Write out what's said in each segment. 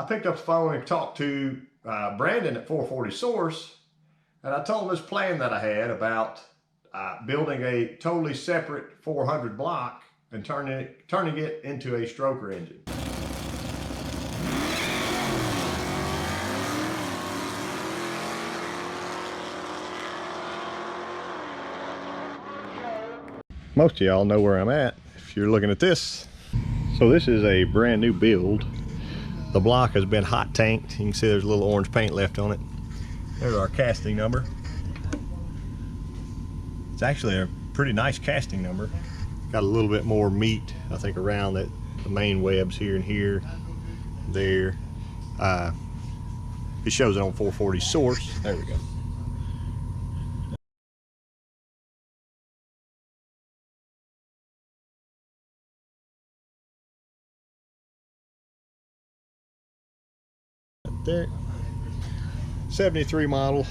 I picked up the phone and talked to Brandon at 440 Source, and I told him this plan that I had about building a totally separate 400 block and turning it into a stroker engine. Most of y'all know where I'm at if you're looking at this. So this is a brand new build. The block has been hot tanked. You can see there's a little orange paint left on it. There's our casting number. It's actually a pretty nice casting number. Got a little bit more meat, I think, around the main webs here and here, there. It shows it on 440 Source. There we go. There, 73 model.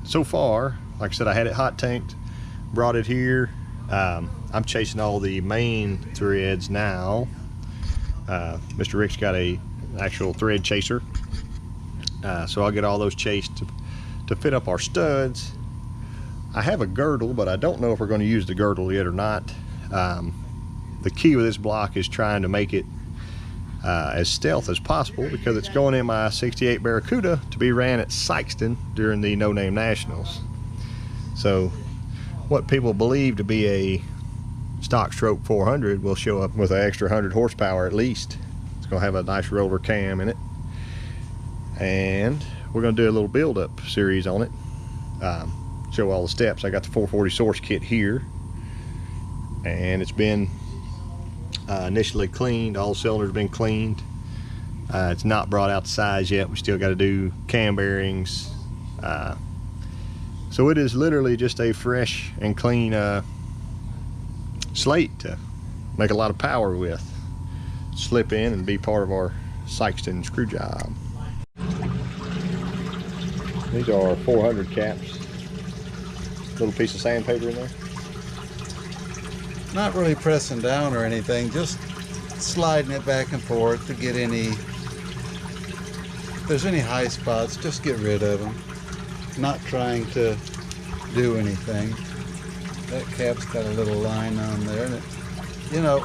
So far, like I said, I had it hot tanked, brought it here. I'm chasing all the main threads now. Mr. Rick's got an actual thread chaser, so I'll get all those chased to fit up our studs. I have a girdle, but I don't know if we're going to use the girdle yet or not. The key with this block is trying to make it as stealth as possible, because it's going in my 68 Barracuda to be ran at Sykeston during the No Name Nationals. So what people believe to be a stock stroke 400 will show up with an extra 100 horsepower at least. It's going to have a nice roller cam in it, and we're going to do a little build-up series on it, show all the steps. I got the 440 Source kit here, and it's been initially cleaned. All cylinders been cleaned. It's not brought out to size yet. We still got to do cam bearings. So it is literally just a fresh and clean slate to make a lot of power with. Slip in and be part of our Sykeston screw job. These are 400 caps. Little piece of sandpaper in there. Not really pressing down or anything, just sliding it back and forth to get any, if there's any high spots, just get rid of them. Not trying to do anything. That cap's got a little line on there, and it, you know,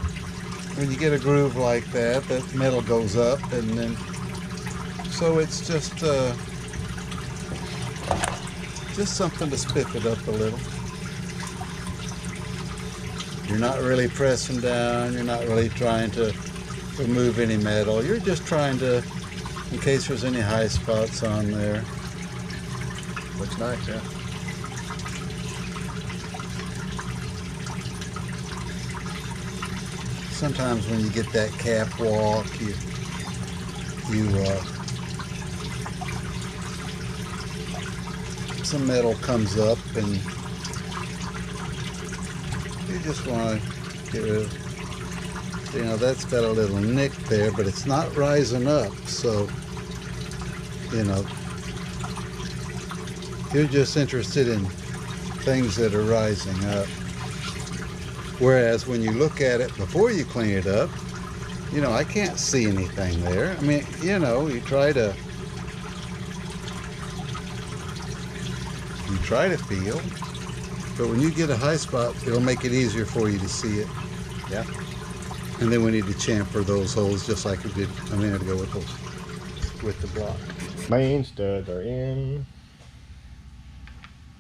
when you get a groove like that, that metal goes up, and then, so it's just something to spiff it up a little. You're not really pressing down, you're not really trying to remove any metal. You're just trying to, in case there's any high spots on there. Looks nice, yeah. Sometimes when you get that cap walk, some metal comes up and you just want to get rid of, you know, that's got a little nick there, but it's not rising up, so, you know, you're just interested in things that are rising up. Whereas when you look at it before you clean it up, you know, I can't see anything there. I mean, you know, you try to feel, but when you get a high spot, it'll make it easier for you to see it. Yeah. And then we need to chamfer those holes just like we did a minute ago with the block. Main studs are in.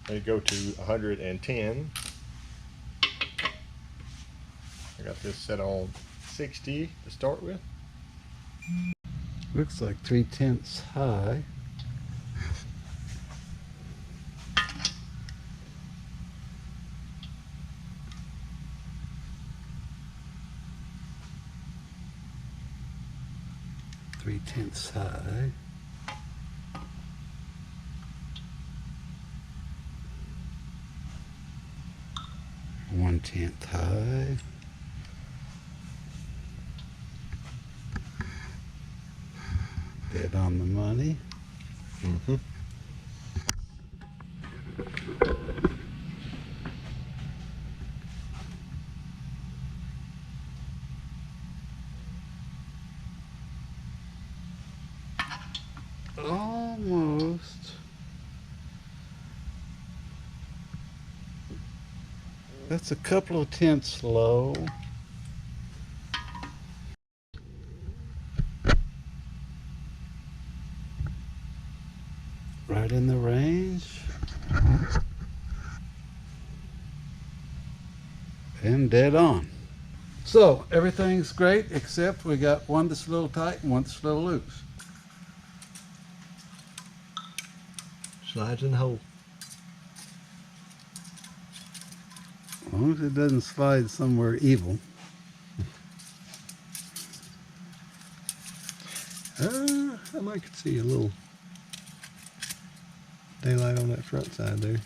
They go to 110. I got this set on 60 to start with. Looks like 3/10 high. Three-tenths high. One-tenth high. Dead on the money. Mm-hmm. That's a couple of tenths low. Right in the range. And dead on. So everything's great except we got one that's a little tight and one that's a little loose. Slides in the hole. As long as it doesn't slide somewhere evil. I might could see a little daylight on that front side there.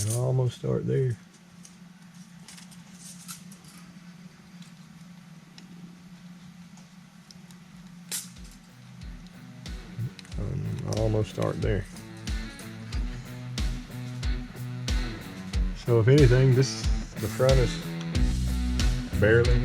It'll almost start there. Almost start there. So if anything, the front is barely.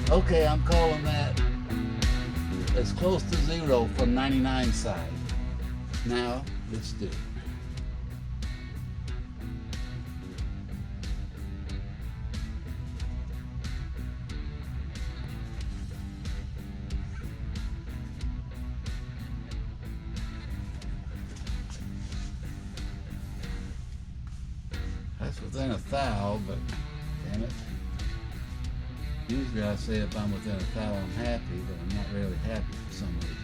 Okay, I'm calling that as close to zero from 99 side. Now, let's do it. That's within a thou, but damn it. Usually I say if I'm within a thou, I'm happy, but I'm not really happy for some reason.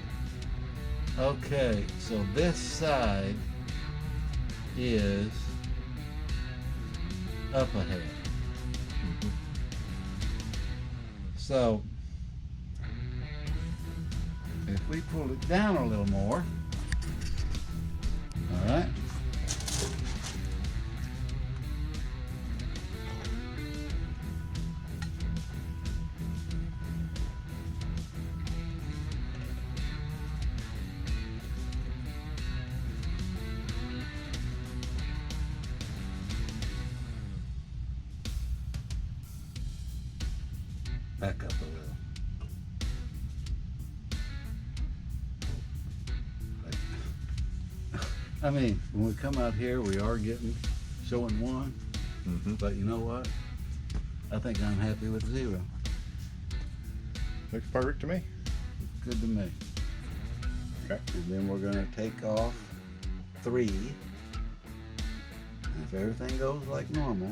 Okay, so this side is up ahead. So if we pull it down a little more, all right. Back up a little. I mean, when we come out here, we are showing one, but you know what? I think I'm happy with zero. Looks perfect to me. Good to me. Okay. And then we're going to take off 3. And if everything goes like normal,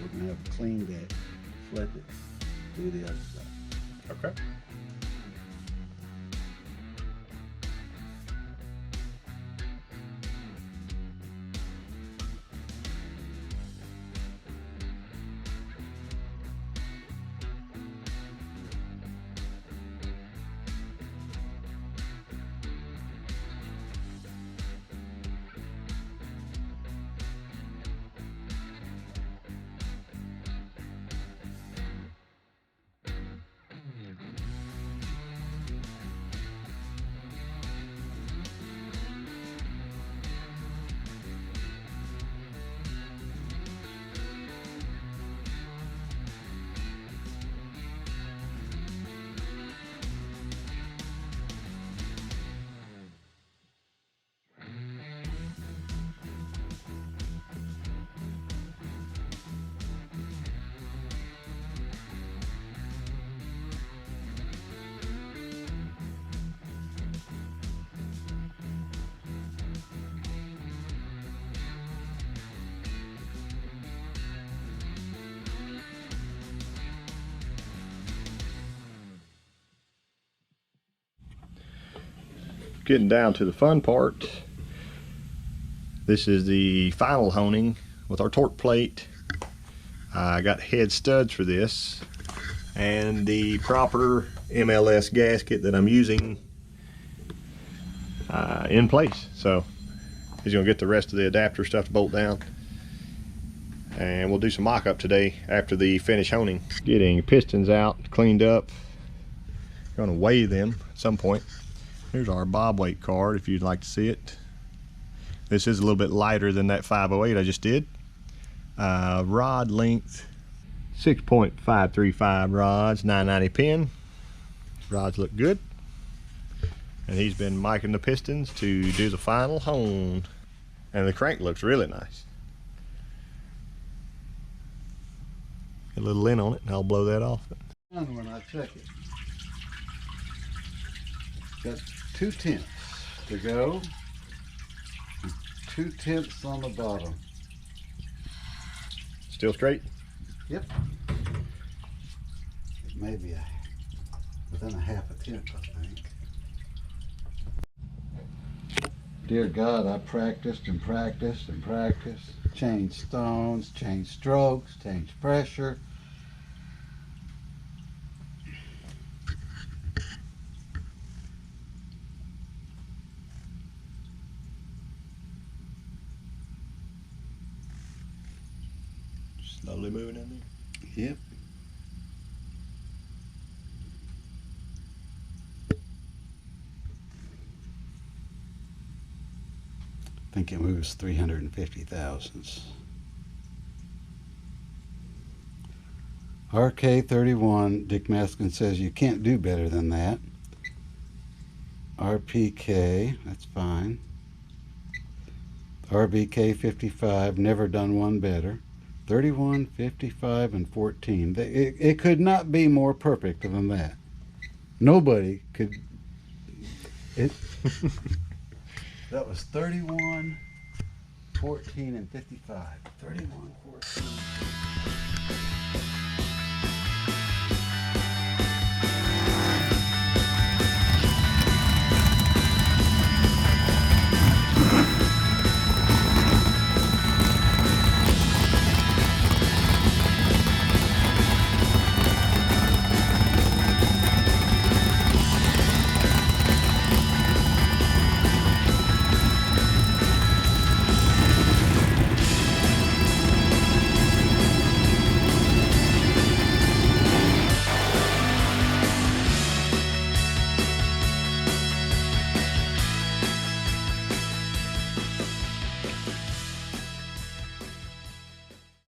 we're going to have a clean deck. Flip it. Do the other side. Okay. Getting down to the fun part. This is the final honing with our torque plate. I got head studs for this. and the proper MLS gasket that I'm using in place. So he's gonna get the rest of the adapter stuff to bolt down, and we'll do some mock-up today after the finish honing. Getting pistons out, cleaned up. Gonna weigh them at some point. Here's our bob weight card if you'd like to see it. This is a little bit lighter than that 508 I just did. Rod length 6.535 rods, 990 pin. Rods look good. And he's been miking the pistons to do the final hone. And the crank looks really nice. Get a little lint on it and I'll blow that off. When I check it. Got 2/10 to go. 2/10 on the bottom. Still straight? Yep. Maybe within a 1/2 tenth, I think. Dear God, I practiced and practiced and practiced. Changed stones, changed strokes, changed pressure. Slowly moving in there. Yep. I think it moves 350 thousandths. RK31, Dick Maskin says you can't do better than that. RPK, that's fine. RBK 55, never done one better. 31, 55, and 14. It could not be more perfect than that. Nobody could. That was 31, 14, and 55. 31, 14.